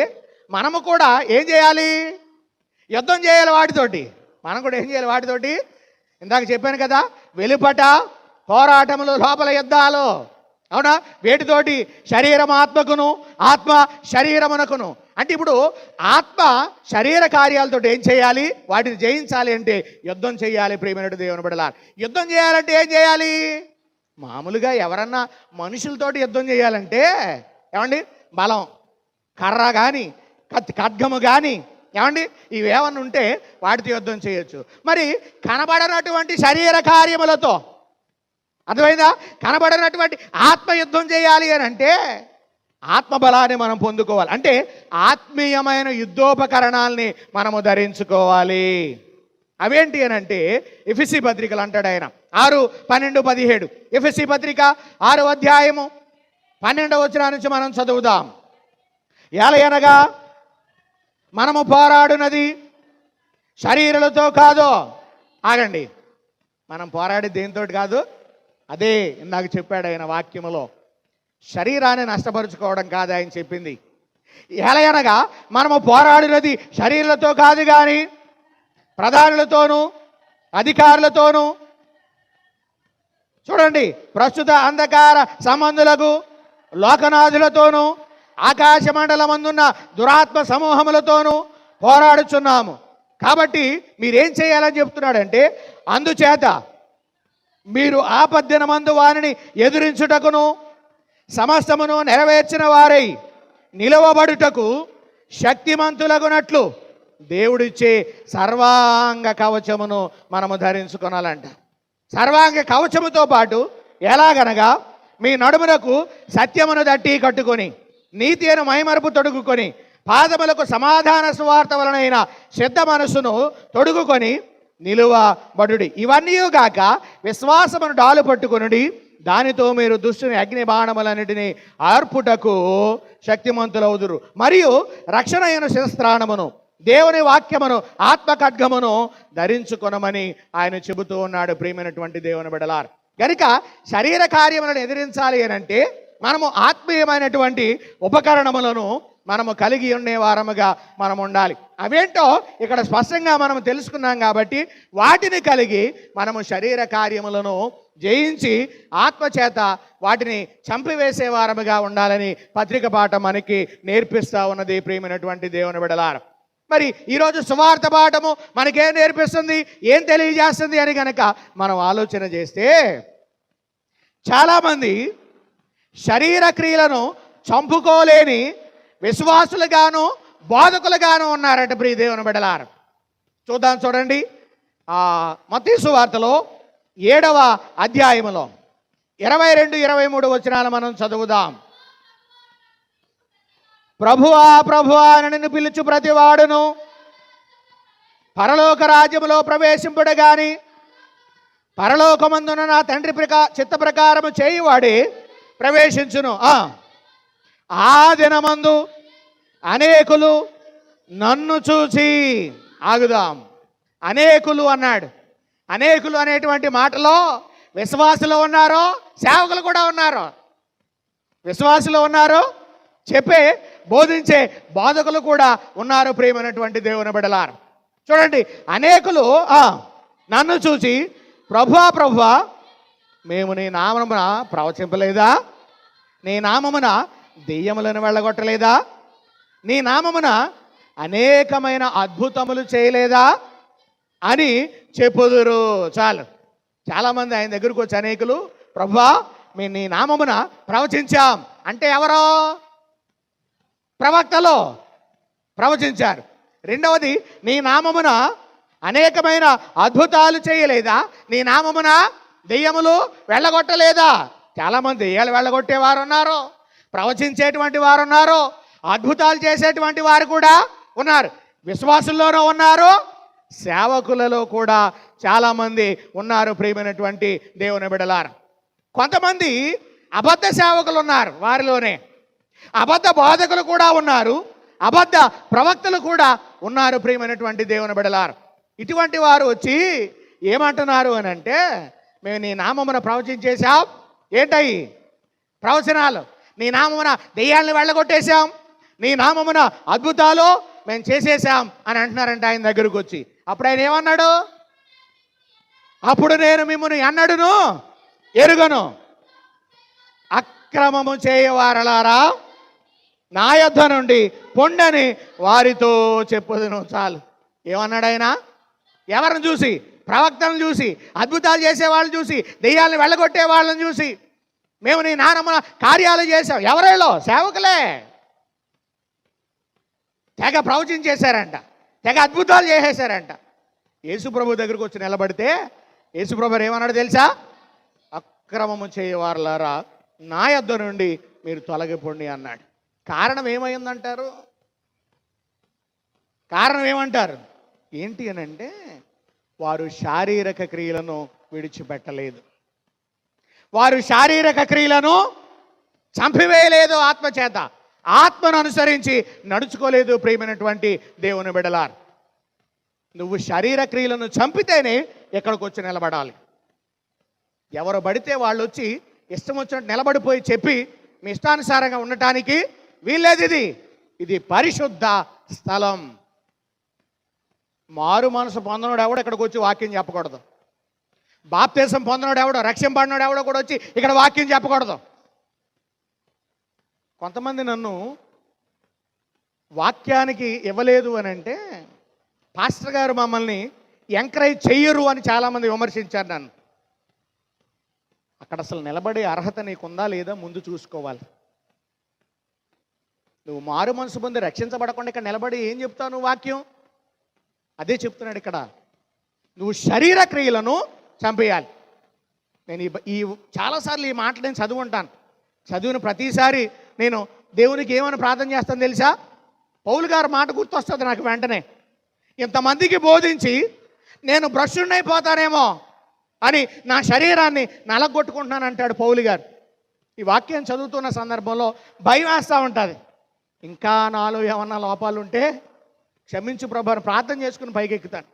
మనము కూడా ఏం చేయాలి? యుద్ధం చేయాలి వాటితోటి. మనం కూడా ఏం చేయాలి వాటితోటి? ఇందాక చెప్పాను కదా, వెలుపట పోరాటములు, లోపల యుద్ధాలు. అవునా? వేటితోటి? శరీరం ఆత్మకును, ఆత్మ శరీరమునకును. అంటే ఇప్పుడు ఆత్మ శరీర కార్యాలతో ఏం చేయాలి? వాటిని జయించాలి అంటే యుద్ధం చేయాలి ప్రియమైనటువంటి దేవుని బిడ్డలారా. యుద్ధం చేయాలంటే ఏం చేయాలి? మామూలుగా ఎవరన్నా మనుషులతోటి యుద్ధం చేయాలంటే ఏమండి, బలం, కర్ర కానీ, ఖడ్గము కానీ, ఏమండి ఇవేమన్నా ఉంటే వాటితో యుద్ధం చేయొచ్చు. మరి కనబడనటువంటి శరీర కార్యములతో, అర్థమైందా? కనబడినటువంటి ఆత్మ యుద్ధం చేయాలి అని అంటే ఆత్మబలాన్ని మనం పొందుకోవాలి. అంటే ఆత్మీయమైన యుద్ధోపకరణాలని మనము ధరించుకోవాలి. అవేంటి అని అంటే ఎఫెసీ పత్రికలు అంటాడు ఆయన 6, 12, 17. ఎఫెసీ పత్రిక 6వ అధ్యాయము 12వ వచనం నుంచి మనం చదువుదాం. ఏలయనగా మనము పోరాడునది శరీరాలతో కాదు. ఆగండి, మనం పోరాడి దేనితో కాదు? అదే ఇందాక చెప్పాడు ఆయన వాక్యములో, శరీరాన్ని నష్టపరుచుకోవడం కాదు ఆయన చెప్పింది. ఎలయనగా మనము పోరాడినది శరీరాలతో కాదు కానీ ప్రధానులతోనూ అధికారులతోనూ, చూడండి, ప్రస్తుత అంధకార సంబంధులకు లోకనాథులతోనూ ఆకాశ మండలమందున్న దురాత్మ సమూహములతోనూ పోరాడుచున్నాము. కాబట్టి మీరేం చేయాలని చెప్తున్నాడంటే, అందుచేత మీరు ఆపద్దినమందు వారిని ఎదురించుటకును సమస్తమును నెరవేర్చిన వారై నిలవబడుటకు శక్తిమంతులగునట్లు దేవుడిచ్చే సర్వాంగ కవచమును మనము ధరించుకొనాలంట. సర్వాంగ కవచముతో పాటు ఎలాగనగా మీ నడుమునకు సత్యమును దట్టి కట్టుకొని, నీతి అయిన మైమరుపు తొడుగుకొని, పాదములకు సమాధాన సువార్త వలనైన సిద్ధ మనస్సును తొడుగుకొని నిలువబడుడి. ఇవన్నీ గాక విశ్వాసమును డాలు పట్టుకొనుడి, దానితో మీరు దుష్టుని అగ్ని బాణములన్నిటినీ ఆర్పుటకు శక్తిమంతులవుదురు. మరియు రక్షణ అయిన శస్త్రాణమును, దేవుని వాక్యమును, ఆత్మ ఖడ్గమును ధరించుకొనమని ఆయన చెబుతూ ఉన్నాడు. ప్రియమైనటువంటి దేవుని బిడ్డలారా, కనుక శరీర కార్యములను ఎదిరించాలి అనంటే మనము ఆత్మీయమైనటువంటి ఉపకరణములను మనము కలిగి ఉండే వారముగా మనం ఉండాలి. అవేంటో ఇక్కడ స్పష్టంగా మనం తెలుసుకున్నాం కాబట్టి వాటిని కలిగి మనము శరీర కార్యములను జయించి ఆత్మచేత వాటిని చంపివేసే వారముగా ఉండాలని పత్రిక పాఠం మనకి నేర్పిస్తూ ఉన్నది. ప్రియమైనటువంటి దేవుని బిడ్డలారా, మరి ఈరోజు సువార్త పాఠము మనకేం నేర్పిస్తుంది, ఏం తెలియజేస్తుంది అని కనుక మనం ఆలోచన చేస్తే, చాలామంది శరీర క్రియలను చంపుకోలేని విశ్వాసులుగాను బోధకులుగాను ఉన్నారట. ప్రియ దేవుని బిడ్డలారా, చూడండి మత్తయి సువార్తలో 7వ అధ్యాయములో 22, 23 వచనాలు మనం చదువుదాం. ప్రభువా ప్రభువా అని నిన్ను పిలుచు ప్రతివాడును పరలోక రాజ్యములో ప్రవేశింపుడు గాని పరలోకమందున నా తండ్రి చిత్త ప్రకారము చేయువాడే ప్రవేశించును. ఆ దినమందు అనేకులు నన్ను చూసి, ఆగుదాం, అనేకులు అన్నాడు. అనేకులు అనేటువంటి మాటలో విశ్వాసులు ఉన్నారో, సేవకులు కూడా ఉన్నారు. విశ్వాసులు ఉన్నారు, చెప్పే బోధించే బోధకులు కూడా ఉన్నారు. ప్రియమైనటువంటి దేవుని బిడ్డలారా, చూడండి, అనేకులు నన్ను చూసి, ప్రభువా ప్రభువా, మేము నీ నామమున ప్రవచింపలేదా? నీ నామమున దెయ్యములను వెళ్ళగొట్టలేదా? నీ నామమున అనేకమైన అద్భుతములు చేయలేదా అని చెప్పుదురు. చాలామంది ఆయన దగ్గరకు వచ్చి అనేకులు, ప్రభువా మేము నీ నామమున ప్రవచించాం అంటే ఎవరో? ప్రవక్తలు ప్రవచించారు. రెండవది, నీ నామమున అనేకమైన అద్భుతాలు చేయలేదా? నీ నామమున దెయ్యములు వెళ్ళగొట్టలేదా? చాలామంది దెయ్యాలు వెళ్ళగొట్టేవారు ఉన్నారు, ప్రవచించేటువంటి వారు ఉన్నారు, అద్భుతాలు చేసేటువంటి వారు కూడా ఉన్నారు. విశ్వాసుల్లోనూ ఉన్నారు, సేవకులలో కూడా చాలామంది ఉన్నారు. ప్రియమైనటువంటి దేవుని బిడ్డలారా, కొంతమంది అబద్ధ సేవకులు ఉన్నారు, వారిలోనే అబద్ధ బోధకులు కూడా ఉన్నారు, అబద్ధ ప్రవక్తలు కూడా ఉన్నారు. ప్రియమైనటువంటి దేవుని బిడ్డలారా, ఇటువంటి వారు వచ్చి ఏమంటున్నారు అని అంటే, మేము నీ నామమున ప్రవచించేశాం. ఏంటయి ప్రవచనాలు? నీ నామమున దెయ్యాలను వెళ్ళగొట్టేశాం, నీ నామమున అద్భుతాలు మేము చేసేసాం అని అంటున్నారంట ఆయన దగ్గరకు వచ్చి. అప్పుడు ఆయన ఏమన్నాడు? అప్పుడు నేను మిమ్మల్ని ఎన్నడును ఎరుగను, అక్రమము చేయవారలారా నా యొద్ద నుండి పొండని వారితో చెప్పుదును. చాలు. ఏమన్నాడు ఆయన? ఎవరిని చూసి? ప్రవక్తలను చూసి, అద్భుతాలు చేసేవాళ్ళని చూసి, దెయ్యాలను వెళ్ళగొట్టే వాళ్ళని చూసి, మేము నీ నామమున కార్యాలు చేసాం. ఎవరేలో? సేవకులే. తెగ ప్రవచించేశారంట, తెగ అద్భుతాలు చేసేశారంట. యేసుప్రభు దగ్గరకు వచ్చి నిలబడితే యేసుప్రభు ఏమన్నాడు తెలుసా? అక్రమము చేయవారులారా నా యొద్ద నుండి మీరు తొలగిపోండి అన్నాడు. కారణం ఏమైందంటారు? కారణం ఏమంటారు? ఏంటి అని అంటే, వారు శారీరక క్రియలను విడిచిపెట్టలేదు, వారు శారీరక క్రియలను చంపివేయలేదు, ఆత్మచేత ఆత్మను అనుసరించి నడుచుకోలేదు. ప్రియమైనటువంటి దేవుని బిడ్డలారా, నువ్వు శరీర క్రియలను చంపితేనే ఇక్కడికి వచ్చి నిలబడాలి. ఎవరు పడితే వాళ్ళు వచ్చి ఇష్టం వచ్చినట్టు నిలబడిపోయి చెప్పి మీ ఇష్టానుసారంగా ఉండటానికి వీల్లేదు. ఇది పరిశుద్ధ స్థలం. మారు మనసు పొందనోడు ఎవడో ఇక్కడికి వచ్చి వాక్యం చెప్పకూడదు. బాప్తిసం పొందనోడు ఎవడో, రక్షింపడినోడు ఎవడో కూడా వచ్చి ఇక్కడ వాక్యం చెప్పకూడదు. కొంతమంది నన్ను వాక్యానికి ఇవ్వలేదు అని అంటే, పాస్టర్ గారు మమ్మల్ని ఎంకరేజ్ చెయ్యరు అని చాలామంది విమర్శించారు నన్ను. అక్కడ అసలు నిలబడే అర్హత నీకుందా లేదా ముందు చూసుకోవాలి. నువ్వు మారు మనసు పొంది రక్షించబడకుండా ఇక్కడ నిలబడి ఏం చెప్తావు నువ్వు వాక్యం? అదే చెప్తున్నాడు ఇక్కడ. నువ్వు శరీర క్రియలను చంపేయాలి. నేను ఈ చాలాసార్లు ఈ మాటలు నేను చదువుంటాను. చదివిన ప్రతిసారి నేను దేవునికి ఏమని ప్రార్థన చేస్తాను తెలుసా? పౌలు గారు మాట గుర్తొస్తుంది నాకు వెంటనే. ఇంతమందికి బోధించి నేను భ్రష్టుడైపోతానేమో అని నా శరీరాన్ని నలగొట్టుకుంటున్నాను అంటాడు పౌలు గారు. ఈ వాక్యం చదువుతున్న సందర్భంలో భయం వేస్తూ ఉంటుంది. ఇంకా నాలో ఏమన్నా లోపాలు ఉంటే క్షమించు ప్రభు అని ప్రార్థన చేసుకుని పైకెక్కుతాను.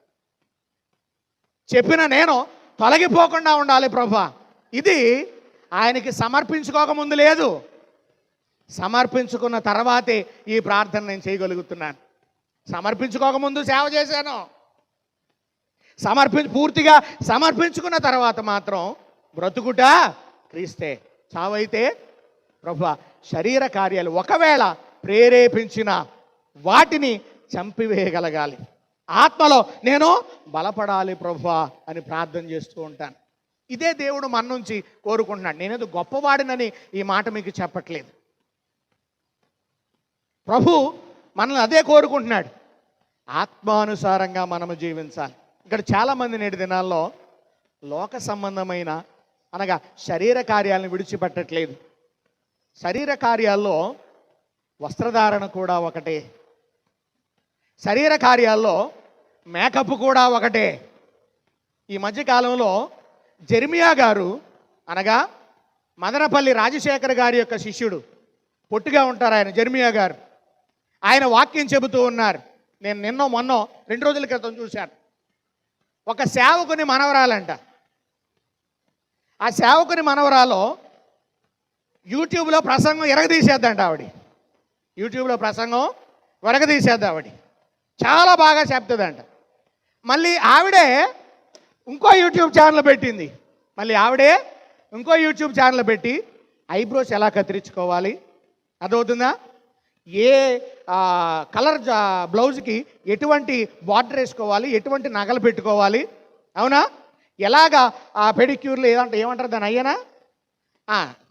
చెప్పిన నేను తొలగిపోకుండా ఉండాలి ప్రభు. ఇది ఆయనకి సమర్పించుకోకముందు లేదు, సమర్పించుకున్న తర్వాతే ఈ ప్రార్థన నేను చేయగలుగుతున్నాను. సమర్పించుకోకముందు సేవ చేశాను, పూర్తిగా సమర్పించుకున్న తర్వాత మాత్రం బ్రతుకుట క్రీస్తే, చావైతే ప్రభు. శరీర కార్యాలు ఒకవేళ ప్రేరేపించిన వాటిని చంపివేయగలగాలి. ఆత్మలో నేను బలపడాలి ప్రభువా అని ప్రార్థన చేస్తూ ఉంటాను. ఇదే దేవుడు మన నుంచి కోరుకుంటున్నాడు. నేనేదో గొప్పవాడినని ఈ మాట మీకు చెప్పట్లేదు. ప్రభు మనల్ని అదే కోరుకుంటున్నాడు. ఆత్మానుసారంగా మనము జీవించాలి. ఇక్కడ చాలామంది నేటి దినాల్లో లోక సంబంధమైన అనగా శరీర కార్యాలను విడిచిపెట్టట్లేదు. శరీర కార్యాల్లో వస్త్రధారణ కూడా ఒకటే, శరీర కార్యాల్లో మేకప్ కూడా ఒకటే. ఈ మధ్యకాలంలో జెర్మియా గారు అనగా మదనపల్లి రాజశేఖర్ గారి యొక్క శిష్యుడు, పొట్టిగా ఉంటారు ఆయన, జెర్మియా గారు. ఆయన వాక్యం చెబుతూ ఉన్నారు. నేను మొన్న 2 రోజుల క్రితం చూశాను. ఒక సేవకుని మనవరాలంట. ఆ సేవకుని మనవరాలో యూట్యూబ్లో ప్రసంగం ఎరగదీసేద్దంట ఆవిడ. యూట్యూబ్లో ప్రసంగం వెరగదీసేద్ది ఆవిడ. చాలా బాగా చెప్తుందంట. మళ్ళీ ఆవిడే ఇంకో యూట్యూబ్ ఛానల్ పెట్టింది. పెట్టి ఐబ్రోస్ ఎలా కత్తిరించుకోవాలి, అదవుతుందా, ఏ కలర్ బ్లౌజ్కి ఎటువంటి బార్డర్ వేసుకోవాలి, ఎటువంటి నగలు పెట్టుకోవాలి, అవునా, ఎలాగా ఆ పెడిక్యూర్లు ఏమంటారు దాని అయ్యానా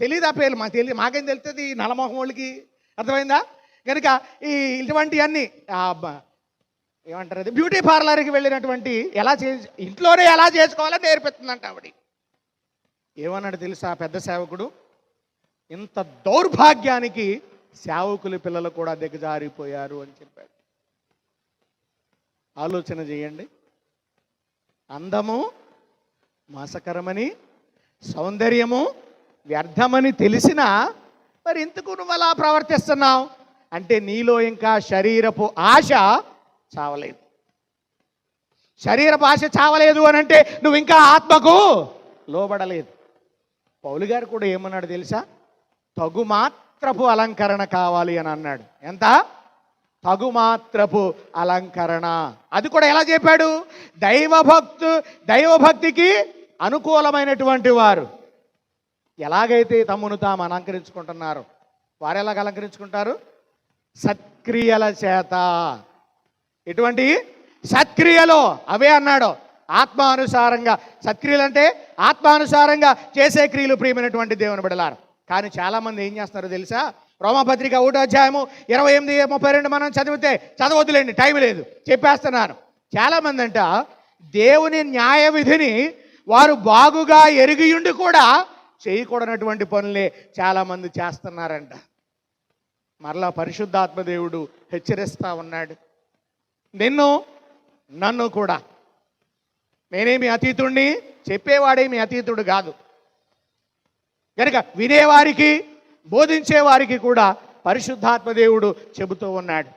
తెలీదు. ఆ పేర్లు మాకేం తెలుస్తుంది నలమోహం వాళ్ళకి, అర్థమైందా? కనుక ఇటువంటివన్నీ ఏమంటారు అది బ్యూటీ పార్లర్కి వెళ్ళినటువంటి ఇంట్లోనే ఎలా చేసుకోవాలని నేర్పిస్తుందంట ఆవిడ. ఏమన్నాడు తెలుసా పెద్ద సేవకుడు? ఇంత దౌర్భాగ్యానికి సేవకుల పిల్లలు కూడా దిగజారిపోయారు అని చెప్పాడు. ఆలోచన చేయండి. అందము మోసకరమని, సౌందర్యము వ్యర్థమని తెలిసినా మరి ఎందుకు నువ్వు అలా ప్రవర్తిస్తున్నావు అంటే నీలో ఇంకా శరీరపు ఆశ చావలేదు. శరీరపు ఆశ చావలేదు అని అంటే నువ్వు ఇంకా ఆత్మకు లోబడలేదు. పౌలు గారు కూడా ఏమన్నాడు తెలుసా? తగుమాత్రపు అలంకరణ కావాలి అని అన్నాడు. ఎంత? తగుమాత్రపు అలంకరణ. అది కూడా ఎలా చెప్పాడు? దైవభక్తికి అనుకూలమైనటువంటి వారు ఎలాగైతే తమ్మును తాము అలంకరించుకుంటున్నారు, వారు ఎలాగ అలంకరించుకుంటారు? సత్క్రియల చేత. ఎటువంటి సత్క్రియలో అవే అన్నాడు. ఆత్మానుసారంగా సత్క్రియలు అంటే ఆత్మానుసారంగా చేసే క్రియలు ప్రియమైనటువంటి దేవుని బిడ్డలారు. కానీ చాలామంది ఏం చేస్తున్నారో తెలుసా? రోమాపత్రిక 1వ అధ్యాయము 28-32 మనం చదవద్దులేండి, టైం లేదు, చెప్పేస్తున్నాను. చాలామంది అంట దేవుని న్యాయ విధిని వారు బాగుగా ఎరిగియుండి కూడా చేయకూడనటువంటి పనులే చాలామంది చేస్తున్నారంట. మరలా పరిశుద్ధాత్మ దేవుడు హెచ్చరిస్తూ ఉన్నాడు. నన్ను కూడా. నేనేమి అతీతుడిని, చెప్పేవాడేమి అతీతుడు కాదు. కనుక వినేవారికి బోధించేవారికి కూడా పరిశుద్ధాత్మ దేవుడు చెబుతూ ఉన్నాడు.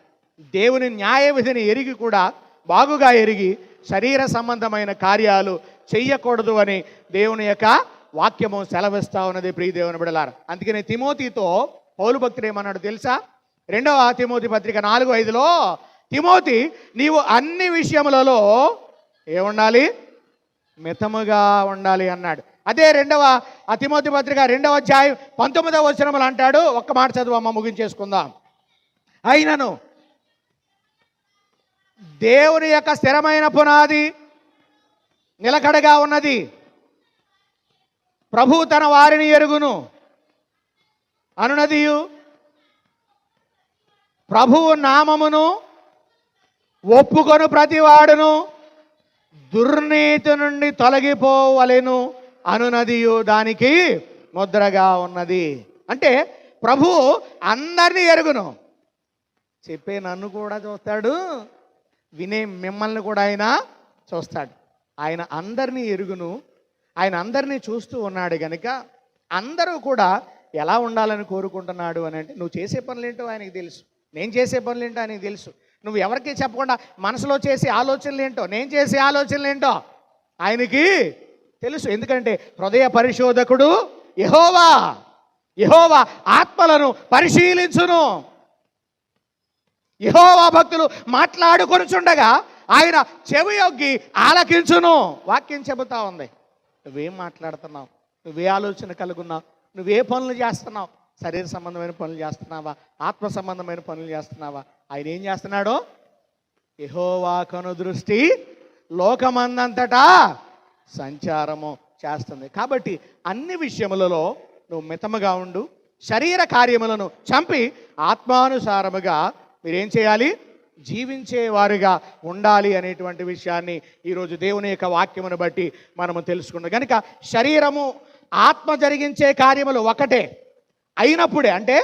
దేవుని న్యాయ విధిని ఎరిగి కూడా బాగుగా ఎరిగి శరీర సంబంధమైన కార్యాలు చెయ్యకూడదు అని దేవుని యొక్క వాక్యము సెలవిస్తా ఉన్నది ప్రియ దేవుని బిడ్డలారా. అందుకనే తిమోతితో పౌలు భక్తుడు ఏమన్నాడు తెలుసా? 2వ తిమోతి పత్రిక 4:5లో తిమోతి నీవు అన్ని విషయములలో ఏముండాలి? మితముగా ఉండాలి అన్నాడు. అదే 2వ తిమోతి పత్రిక 2వ అధ్యాయం 19వ వచనములు అంటాడు. ఒక్క మాట చదువమ్మ, ముగించేసుకుందాం. అయినను దేవుని యొక్క స్థిరమైన పునాది నిలకడగా ఉన్నది, ప్రభు తన వారిని ఎరుగును అనునదియు ప్రభువు నామమును ఒప్పుకొను ప్రతివాడును దుర్నీతి నుండి తొలగిపోవలెను అనునదియు దానికి ముద్రగా ఉన్నది. అంటే ప్రభు అందరినీ ఎరుగును. చెప్పే నన్ను కూడా చూస్తాడు, వినే మిమ్మల్ని కూడా ఆయన చూస్తాడు. ఆయన అందరినీ ఎరుగును, ఆయన అందరినీ చూస్తూ ఉన్నాడు కనుక అందరూ కూడా ఎలా ఉండాలని కోరుకుంటున్నాడు అని అంటే, నువ్వు చేసే పనులేంటో ఆయనకి తెలుసు, నేను చేసే పనులేంటో ఆయనకి తెలుసు. నువ్వు ఎవరికి చెప్పకుండా మనసులో చేసే ఆలోచనలు ఏంటో, నేను చేసే ఆలోచనలు ఏంటో ఆయనకి తెలుసు. ఎందుకంటే హృదయ పరిశోధకుడు యెహోవా. యెహోవా ఆత్మలను పరిశీలించును. యెహోవా భక్తులు మాట్లాడుకొనుచుండగా ఆయన చెవియొగ్గి ఆలకించును. వాక్యం చెబుతా ఉంది. నువ్వేం మాట్లాడుతున్నావు, నువ్వే ఆలోచన కలుగున్నావు, నువ్వే పనులు చేస్తున్నావు, శరీర సంబంధమైన పనులు చేస్తున్నావా, ఆత్మ సంబంధమైన పనులు చేస్తున్నావా? ఆయన ఏం చేస్తున్నాడో, యెహోవా కను దృష్టి లోకమందంతటా సంచారము చేస్తుంది. కాబట్టి అన్ని విషయములలో నువ్వు మితముగా ఉండు. శరీర కార్యములను చంపి ఆత్మానుసారముగా మీరేం చేయాలి, జీవించేవారుగా ఉండాలి అనేటువంటి విషయాన్ని ఈరోజు దేవుని యొక్క వాక్యమును బట్టి మనము తెలుసుకున్నాం. కనుక శరీరము ఆత్మ జరిగించే కార్యములు ఒకటే అయినప్పుడే, అంటే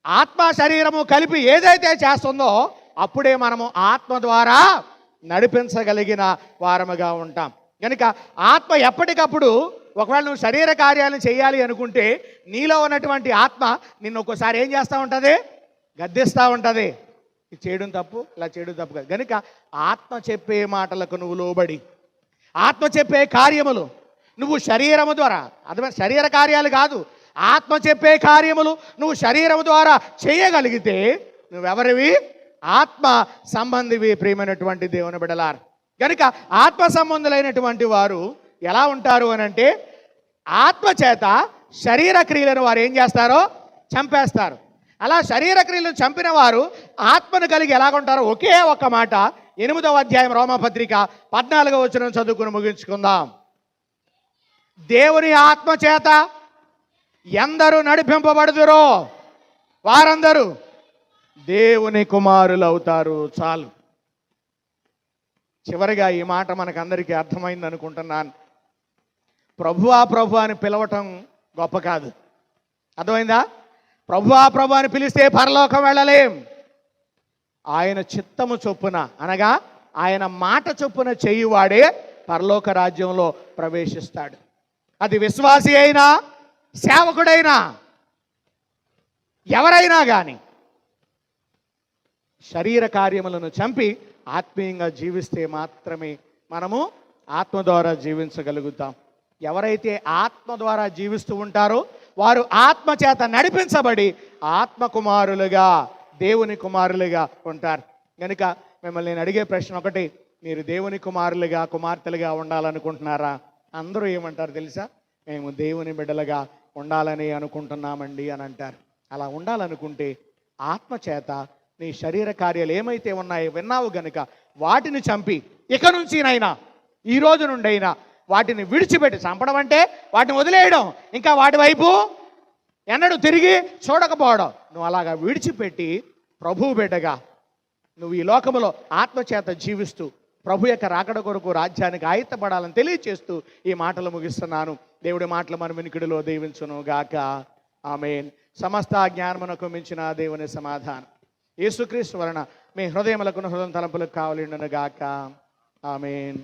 ఆత్మ శరీరము కలిపి ఏదైతే చేస్తుందో అప్పుడే మనము ఆత్మ ద్వారా నడిపించగలిగిన వారముగా ఉంటాం. కనుక ఆత్మ ఎప్పటికప్పుడు, ఒకవేళ నువ్వు శరీర కార్యాలను చేయాలి అనుకుంటే నీలో ఉన్నటువంటి ఆత్మ నిన్ను ఒక్కోసారి ఏం చేస్తూ ఉంటుంది, గద్దిస్తూ ఉంటుంది. ఇది చేయడం తప్పు, ఇలా చేయడం తప్పు కాదు. కనుక ఆత్మ చెప్పే మాటలకు నువ్వు లోబడి, ఆత్మ చెప్పే కార్యములు నువ్వు శరీరము ద్వారా, అదే శరీర కార్యాలు కాదు, ఆత్మ చెప్పే కార్యములు నువ్వు శరీరము ద్వారా చేయగలిగితే నువ్వెవరివి, ఆత్మ సంబంధివి. ప్రియమైనటువంటి దేవుని బిడ్డలారా, కనుక ఆత్మ సంబంధులైనటువంటి వారు ఎలా ఉంటారు అని అంటే, ఆత్మ చేత శరీర క్రియలను వారు ఏం చేస్తారో చంపేస్తారు. అలా శరీర క్రియలను చంపిన వారు ఆత్మను కలిగి ఎలాగుంటారో ఒకే ఒక్క మాట 8వ అధ్యాయం రోమపత్రిక 14వ వచనం చదువుకుని ముగించుకుందాం. దేవుని ఆత్మ చేత ఎందరూ నడిపింపబడుదురో వారందరూ దేవుని కుమారులు అవుతారు. చాలు. చివరిగా ఈ మాట మనకందరికీ అర్థమైంది అనుకుంటున్నాను. ప్రభువా ప్రభు అని పిలవటం గొప్ప కాదు. అర్థమైందా? ప్రభువా ప్రభు అని పిలిస్తే పరలోకం వెళ్ళలేం. ఆయన చిత్తము చొప్పున, అనగా ఆయన మాట చొప్పున చేయువాడే పరలోక రాజ్యంలో ప్రవేశిస్తాడు. అది విశ్వాసి అయినా, సేవకుడైనా, ఎవరైనా కానీ శరీర కార్యములను చంపి ఆత్మీయంగా జీవిస్తే మాత్రమే మనము ఆత్మ ద్వారా జీవించగలుగుతాం. ఎవరైతే ఆత్మ ద్వారా జీవిస్తూ ఉంటారో వారు ఆత్మ చేత నడిపించబడి ఆత్మ కుమారులుగా, దేవుని కుమారులుగా ఉంటారు. కనుక మిమ్మల్ని నేను అడిగే ప్రశ్న ఒకటి, మీరు దేవుని కుమారులుగా, కుమార్తెలుగా ఉండాలనుకుంటున్నారా? అందరూ ఏమంటారు తెలుసా? మేము దేవుని బిడ్డలుగా ఉండాలని అనుకుంటున్నామండి అని అంటారు. అలా ఉండాలనుకుంటే ఆత్మ చేత నీ శరీర కార్యాలు ఏమైతే ఉన్నాయో విన్నావు గనుక వాటిని చంపి, ఇక నుంచినైనా, ఈ రోజు నుండైనా వాటిని విడిచిపెట్టి, చంపడం అంటే వాటిని వదిలేయడం, ఇంకా వాటి వైపు ఎన్నడూ తిరిగి చూడకపోవడం, నువ్వు అలాగా విడిచిపెట్టి ప్రభువు బిడ్డగా నువ్వు ఈ లోకములో ఆత్మచేత జీవిస్తూ ప్రభు యొక్క రాకడ కొరకు రాజ్యానికి ఆయుత్తపడాలని తెలియచేస్తూ ఈ మాటలు ముగిస్తున్నాను. దేవుడి మాటలు మన వినికిడిలో దీవించును గాక. ఆమేన్. సమస్త జ్ఞానమునకు మించిన దేవుని సమాధానం యేసుక్రీస్తు వలన మీ హృదయములకు హృదయం తలంపులకు కావలిండును గాక. ఆమేన్.